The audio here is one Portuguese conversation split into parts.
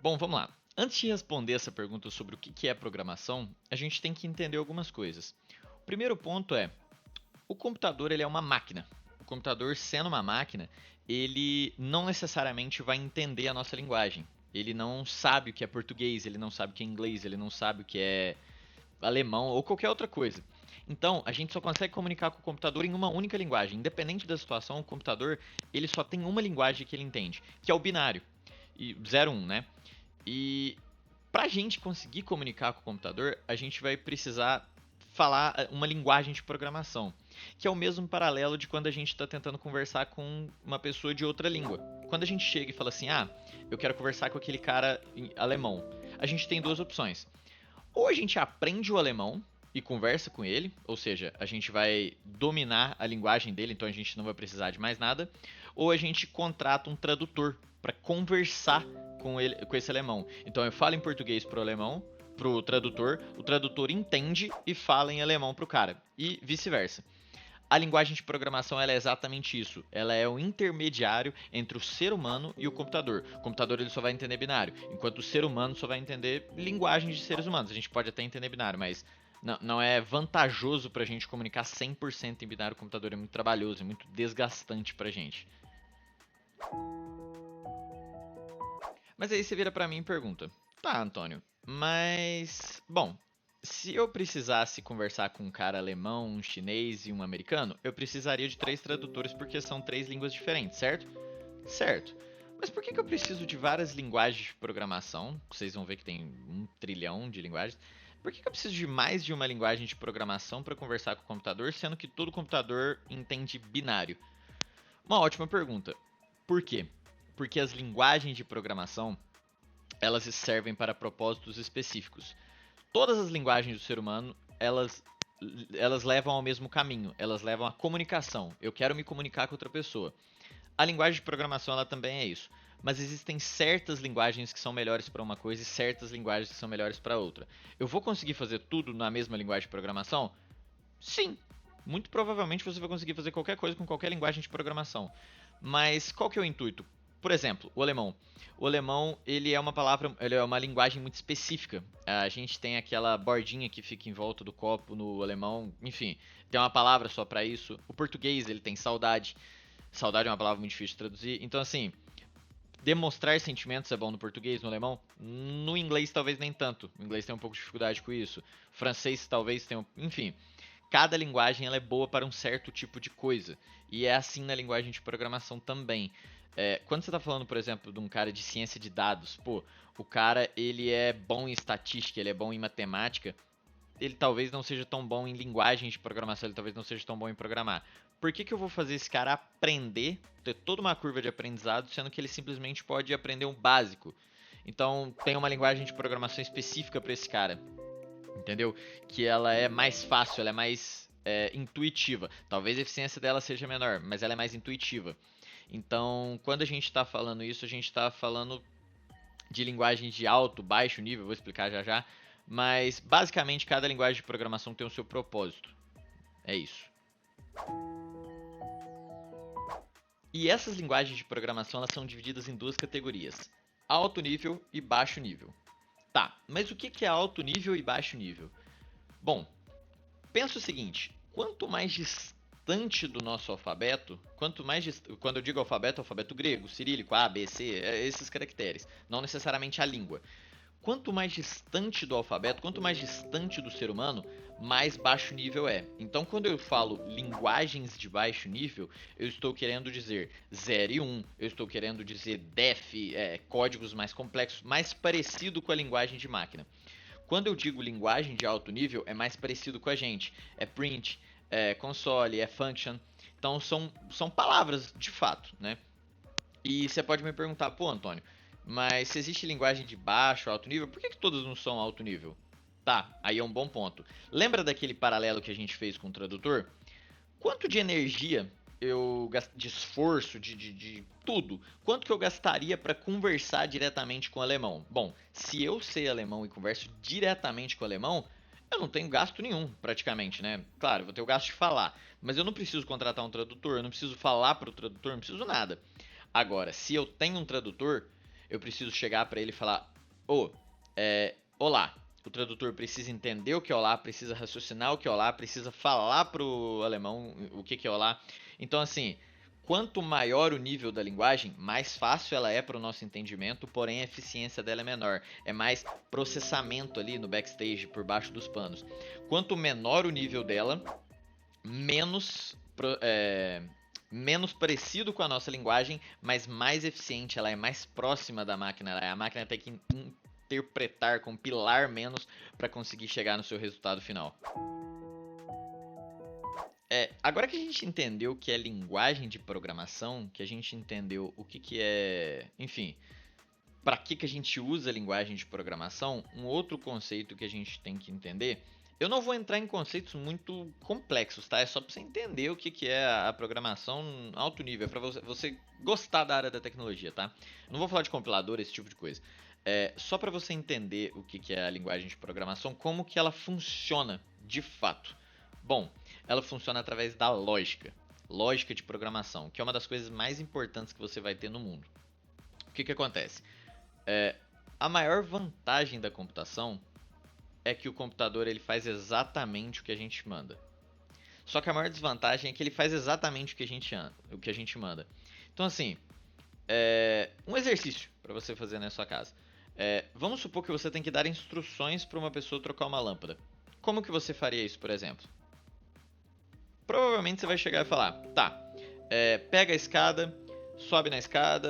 Bom, vamos lá. Antes de responder essa pergunta sobre o que é programação, a gente tem que entender algumas coisas. O primeiro ponto é, o computador ele é uma máquina. O computador sendo uma máquina, ele não necessariamente vai entender a nossa linguagem. Ele não sabe o que é português, ele não sabe o que é inglês, ele não sabe o que é alemão ou qualquer outra coisa. Então, a gente só consegue comunicar com o computador em uma única linguagem. Independente da situação, o computador ele só tem uma linguagem que ele entende, que é o binário. E 0, 1, né? E pra gente conseguir comunicar com o computador, a gente vai precisar falar uma linguagem de programação, que é o mesmo paralelo de quando a gente está tentando conversar com uma pessoa de outra língua. Quando a gente chega e fala assim, eu quero conversar com aquele cara em alemão, a gente tem duas opções. Ou a gente aprende o alemão e conversa com ele, ou seja, a gente vai dominar a linguagem dele, então a gente não vai precisar de mais nada, ou a gente contrata um tradutor para conversar com ele, com esse alemão. Então eu falo em português pro alemão, pro tradutor, o tradutor entende e fala em alemão pro cara, e vice-versa. A linguagem de programação ela é exatamente isso. Ela é o intermediário entre o ser humano e o computador. O computador ele só vai entender binário, enquanto o ser humano só vai entender linguagem de seres humanos. A gente pode até entender binário, mas não é vantajoso para a gente comunicar 100% em binário. O computador é muito trabalhoso, é muito desgastante para a gente. Mas aí você vira para mim e pergunta: tá, Antônio, mas. Bom, se eu precisasse conversar com um cara alemão, um chinês e um americano, eu precisaria de três tradutores porque são três línguas diferentes, certo? Certo. Mas por que eu preciso de várias linguagens de programação? Vocês vão ver que tem 1 trilhão de linguagens. Por que eu preciso de mais de uma linguagem de programação para conversar com o computador, sendo que todo computador entende binário? Uma ótima pergunta. Por quê? Porque as linguagens de programação elas servem para propósitos específicos. Todas as linguagens do ser humano, elas levam ao mesmo caminho, elas levam à comunicação. Eu quero me comunicar com outra pessoa. A linguagem de programação ela também é isso. Mas existem certas linguagens que são melhores para uma coisa e certas linguagens que são melhores para outra. Eu vou conseguir fazer tudo na mesma linguagem de programação? Sim. Muito provavelmente você vai conseguir fazer qualquer coisa com qualquer linguagem de programação. Mas qual que é o intuito? Por exemplo, o alemão. O alemão, ele é uma palavra, ele é uma linguagem muito específica. A gente tem aquela bordinha que fica em volta do copo no alemão, enfim, tem uma palavra só para isso. O português, ele tem saudade. Saudade é uma palavra muito difícil de traduzir. Então, assim, demonstrar sentimentos é bom no português, no alemão. No inglês, talvez nem tanto. O inglês tem um pouco de dificuldade com isso. O francês, talvez tenha. Enfim, cada linguagem ela é boa para um certo tipo de coisa. E é assim na linguagem de programação também. Quando você está falando, por exemplo, de um cara de ciência de dados, pô, o cara ele é bom em estatística, ele é bom em matemática, ele talvez não seja tão bom em linguagem de programação, ele talvez não seja tão bom em programar. Por que eu vou fazer esse cara aprender, ter toda uma curva de aprendizado, sendo que ele simplesmente pode aprender um básico? Então, tem uma linguagem de programação específica para esse cara, entendeu? Que ela é mais fácil, ela é mais intuitiva. Talvez a eficiência dela seja menor, mas ela é mais intuitiva. Então, quando a gente está falando isso, a gente está falando de linguagens de alto, baixo nível, vou explicar já já, mas basicamente cada linguagem de programação tem o seu propósito. É isso. E essas linguagens de programação elas são divididas em duas categorias: alto nível e baixo nível. Tá, mas o que é alto nível e baixo nível? Bom, pensa o seguinte: quanto mais distante do nosso alfabeto, quando eu digo alfabeto, alfabeto grego, cirílico, A, B, C, esses caracteres, não necessariamente a língua. Quanto mais distante do alfabeto, quanto mais distante do ser humano, mais baixo nível é. Então, quando eu falo linguagens de baixo nível, eu estou querendo dizer 0 e 1, eu estou querendo dizer def, códigos mais complexos, mais parecido com a linguagem de máquina. Quando eu digo linguagem de alto nível, é mais parecido com a gente. É print, é console, é function. Então, são palavras de fato, né? E você pode me perguntar, pô, Antônio, mas se existe linguagem de baixo, alto nível, por que todas não são alto nível? Tá, aí é um bom ponto. Lembra daquele paralelo que a gente fez com o tradutor? Quanto de energia de esforço, de tudo, quanto que eu gastaria para conversar diretamente com o alemão? Bom, se eu sei alemão e converso diretamente com o alemão, eu não tenho gasto nenhum, praticamente, né? Claro, eu vou ter o gasto de falar, mas eu não preciso contratar um tradutor, eu não preciso falar para o tradutor, não preciso nada. Agora, se eu tenho um tradutor, eu preciso chegar para ele e falar: olá. O tradutor precisa entender o que é olá, precisa raciocinar o que é olá, precisa falar pro alemão o que é olá. Então, assim, quanto maior o nível da linguagem, mais fácil ela é para o nosso entendimento, porém a eficiência dela é menor. É mais processamento ali no backstage, por baixo dos panos. Quanto menor o nível dela, menos, menos parecido com a nossa linguagem, mas mais eficiente, ela é mais próxima da máquina. A máquina tem que interpretar, compilar menos para conseguir chegar no seu resultado final. Agora que a gente entendeu o que é linguagem de programação, que a gente entendeu o que é, enfim, para que a gente usa a linguagem de programação, um outro conceito que a gente tem que entender. Eu não vou entrar em conceitos muito complexos, tá? É só para você entender o que é a programação alto nível, é para você gostar da área da tecnologia, tá? Não vou falar de compilador, esse tipo de coisa. Só para você entender o que é a linguagem de programação, como que ela funciona de fato. Bom, ela funciona através da lógica. Lógica de programação, que é uma das coisas mais importantes que você vai ter no mundo. O que acontece? A maior vantagem da computação é que o computador ele faz exatamente o que a gente manda. Só que a maior desvantagem é que ele faz exatamente o que a gente manda. Então, assim, um exercício para você fazer na sua casa. Vamos supor que você tem que dar instruções para uma pessoa trocar uma lâmpada. Como que você faria isso, por exemplo? Provavelmente você vai chegar e falar: tá, pega a escada, sobe na escada,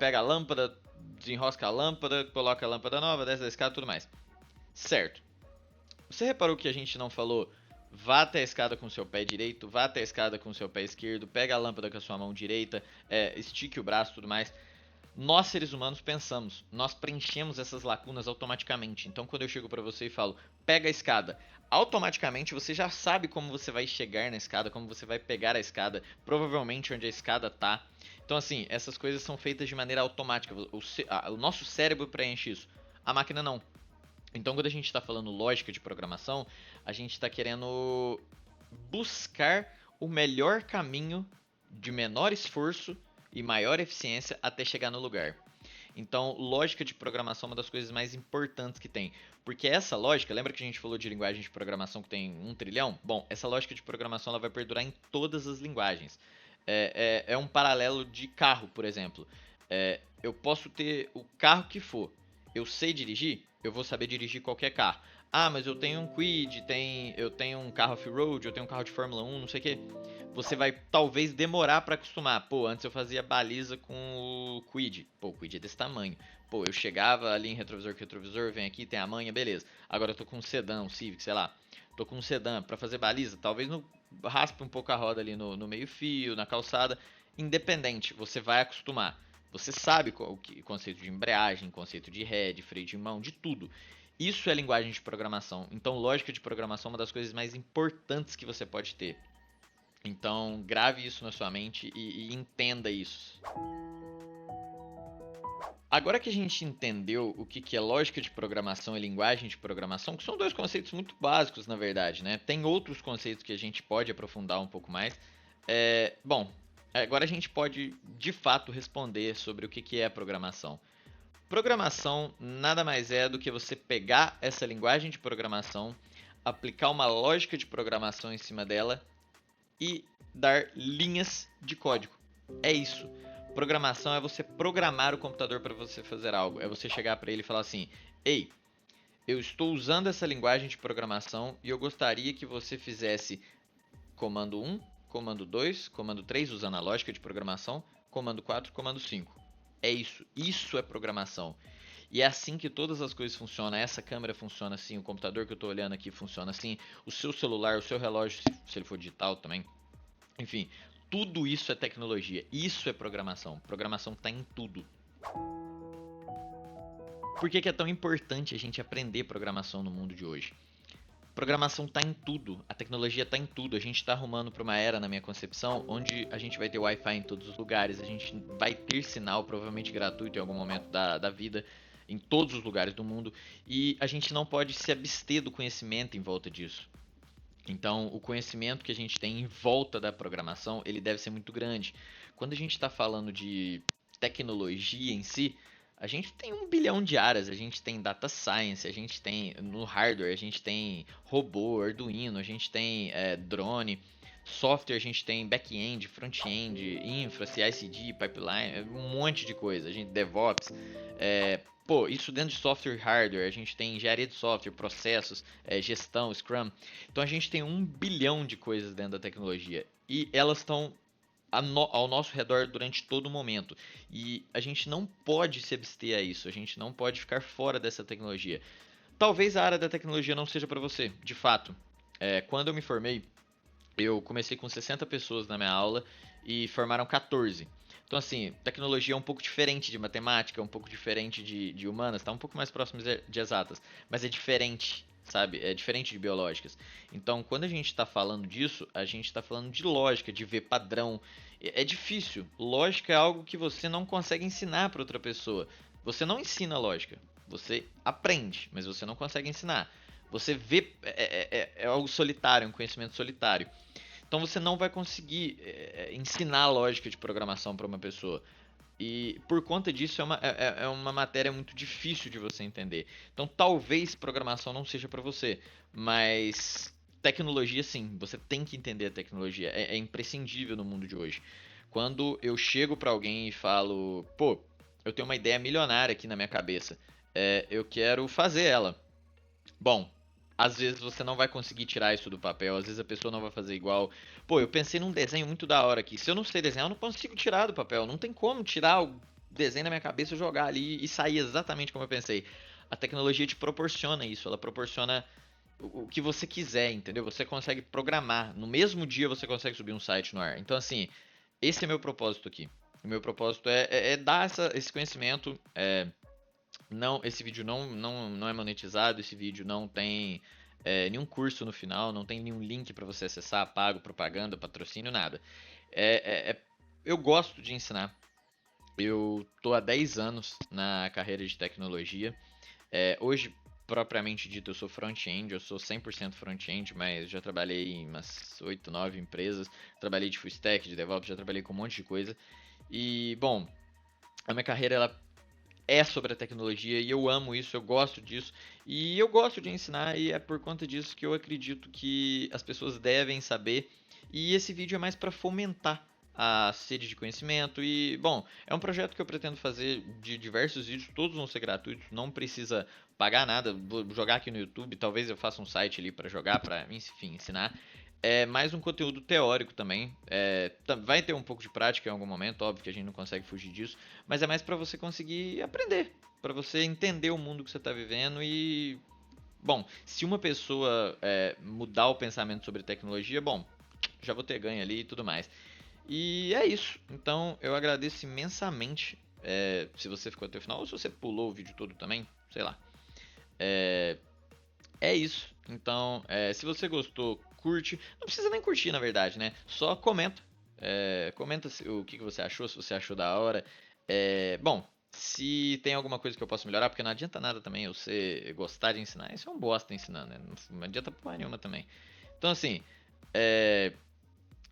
pega a lâmpada, desenrosca a lâmpada, coloca a lâmpada nova, desce da escada e tudo mais. Certo. Você reparou que a gente não falou: vá até a escada com o seu pé direito, vá até a escada com o seu pé esquerdo, pega a lâmpada com a sua mão direita, estique o braço e tudo mais. Nós, seres humanos, pensamos, nós preenchemos essas lacunas automaticamente. Então, quando eu chego para você e falo: pega a escada, automaticamente você já sabe como você vai chegar na escada, como você vai pegar a escada, provavelmente onde a escada tá. Então, assim, essas coisas são feitas de maneira automática. O nosso cérebro preenche isso, a máquina não. Então, quando a gente está falando lógica de programação, a gente está querendo buscar o melhor caminho de menor esforço e maior eficiência até chegar no lugar. Então, lógica de programação é uma das coisas mais importantes que tem. Porque essa lógica, lembra que a gente falou de linguagem de programação que tem 1 trilhão? Bom, essa lógica de programação ela vai perdurar em todas as linguagens. É um paralelo de carro, por exemplo. Eu posso ter o carro que for. Eu sei dirigir? Eu vou saber dirigir qualquer carro. Ah, mas eu tenho um Kwid, eu tenho um carro off-road, eu tenho um carro de Fórmula 1, não sei o que. Você vai talvez demorar para acostumar. Pô, antes eu fazia baliza com o Kwid. Pô, o Kwid é desse tamanho. Pô, eu chegava ali em retrovisor com retrovisor, vem aqui, tem a manha, beleza. Agora eu tô com um sedã, um Civic, sei lá. Tô com um sedã para fazer baliza, talvez no raspe um pouco a roda ali no meio fio, na calçada. Independente, você vai acostumar. Você sabe o conceito de embreagem, conceito de ré, de freio de mão, de tudo. Isso é linguagem de programação. Então, lógica de programação é uma das coisas mais importantes que você pode ter. Então, grave isso na sua mente e entenda isso. Agora que a gente entendeu o que é lógica de programação e linguagem de programação, que são dois conceitos muito básicos, na verdade, né? Tem outros conceitos que a gente pode aprofundar um pouco mais. Bom, agora a gente pode, de fato, responder sobre o que é programação. Programação nada mais é do que você pegar essa linguagem de programação, aplicar uma lógica de programação em cima dela e dar linhas de código. É isso. Programação é você programar o computador para você fazer algo. É você chegar para ele e falar assim: ei, eu estou usando essa linguagem de programação e eu gostaria que você fizesse comando 1, comando 2, comando 3 usando a lógica de programação, comando 4, comando 5. É isso. Isso é programação. E é assim que todas as coisas funcionam. Essa câmera funciona assim, o computador que eu estou olhando aqui funciona assim, o seu celular, o seu relógio, se ele for digital também. Enfim, tudo isso é tecnologia. Isso é programação. Programação está em tudo. Por que é tão importante a gente aprender programação no mundo de hoje? Programação está em tudo, a tecnologia está em tudo. A gente está arrumando para uma era, na minha concepção, onde a gente vai ter Wi-Fi em todos os lugares, a gente vai ter sinal, provavelmente gratuito em algum momento da vida, em todos os lugares do mundo, e a gente não pode se abster do conhecimento em volta disso. Então, o conhecimento que a gente tem em volta da programação, ele deve ser muito grande. Quando a gente está falando de tecnologia em si, A gente tem 1 bilhão de áreas, a gente tem data science, a gente tem no hardware, a gente tem robô, Arduino, a gente tem drone, software, a gente tem back-end, front-end, infra, CI/CD, pipeline, um monte de coisa. A gente DevOps, pô, isso dentro de software e hardware, a gente tem engenharia de software, processos, gestão, Scrum. Então a gente tem 1 bilhão de coisas dentro da tecnologia e elas estão ao nosso redor durante todo o momento. E a gente não pode se abster a isso, a gente não pode ficar fora dessa tecnologia. Talvez a área da tecnologia não seja para você, de fato. Quando eu me formei, eu comecei com 60 pessoas na minha aula e formaram 14. Então, assim, tecnologia é um pouco diferente de matemática, é um pouco diferente de humanas, está um pouco mais próximo de exatas, mas é diferente, sabe? É diferente de biológicas. Então, quando a gente está falando disso, a gente está falando de lógica, de ver padrão. É difícil. Lógica é algo que você não consegue ensinar para outra pessoa. Você não ensina lógica, você aprende, mas você não consegue ensinar. Você vê, é algo solitário, um conhecimento solitário. Então você não vai conseguir ensinar a lógica de programação para uma pessoa. E por conta disso é uma matéria muito difícil de você entender. Então talvez programação não seja para você, mas tecnologia sim, você tem que entender a tecnologia. É imprescindível no mundo de hoje. Quando eu chego para alguém e falo, pô, eu tenho uma ideia milionária aqui na minha cabeça, eu quero fazer ela. Bom, às vezes você não vai conseguir tirar isso do papel, às vezes a pessoa não vai fazer igual. Pô, eu pensei num desenho muito da hora aqui. Se eu não sei desenhar, eu não consigo tirar do papel. Não tem como tirar o desenho da minha cabeça, jogar ali e sair exatamente como eu pensei. A tecnologia te proporciona isso, ela proporciona o que você quiser, entendeu? Você consegue programar. No mesmo dia você consegue subir um site no ar. Então, assim, esse é meu propósito aqui. O meu propósito é dar esse conhecimento. Não, esse vídeo não é monetizado, esse vídeo não tem nenhum curso no final, não tem nenhum link para você acessar, pago, propaganda, patrocínio, nada. Eu gosto de ensinar. Eu tô há 10 anos na carreira de tecnologia. Hoje, propriamente dito, eu sou front-end, eu sou 100% front-end, mas já trabalhei em umas 8, 9 empresas. Trabalhei de full stack, de DevOps, já trabalhei com um monte de coisa. E, bom, a minha carreira ela sobre a tecnologia e eu amo isso, eu gosto disso e eu gosto de ensinar e é por conta disso que eu acredito que as pessoas devem saber e esse vídeo é mais para fomentar a sede de conhecimento e, bom, é um projeto que eu pretendo fazer de diversos vídeos, todos vão ser gratuitos, não precisa pagar nada, vou jogar aqui no YouTube, talvez eu faça um site ali para jogar, para, enfim, ensinar. É mais um conteúdo teórico também. Vai ter um pouco de prática em algum momento, óbvio que a gente não consegue fugir disso, mas é mais para você conseguir aprender, para você entender o mundo que você está vivendo e, bom, se uma pessoa mudar o pensamento sobre tecnologia, bom, já vou ter ganho ali e tudo mais. E é isso. Então eu agradeço imensamente se você ficou até o final ou se você pulou o vídeo todo também, sei lá. É, é isso. Então, se você gostou, curte. Não precisa nem curtir, na verdade, né? Só comenta. Comenta o que você achou, se você achou da hora. Bom, se tem alguma coisa que eu possa melhorar, porque não adianta nada também eu gostar de ensinar. Isso é um bosta ensinando, né? Não adianta porra nenhuma também. Então, assim, é,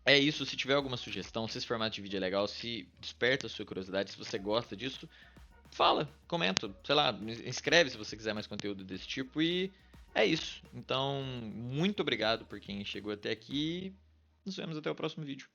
é isso. Se tiver alguma sugestão, se esse formato de vídeo é legal, se desperta a sua curiosidade, se você gosta disso, fala, comenta, sei lá, inscreve se você quiser mais conteúdo desse tipo e é isso. Então, muito obrigado por quem chegou até aqui. Nos vemos até o próximo vídeo.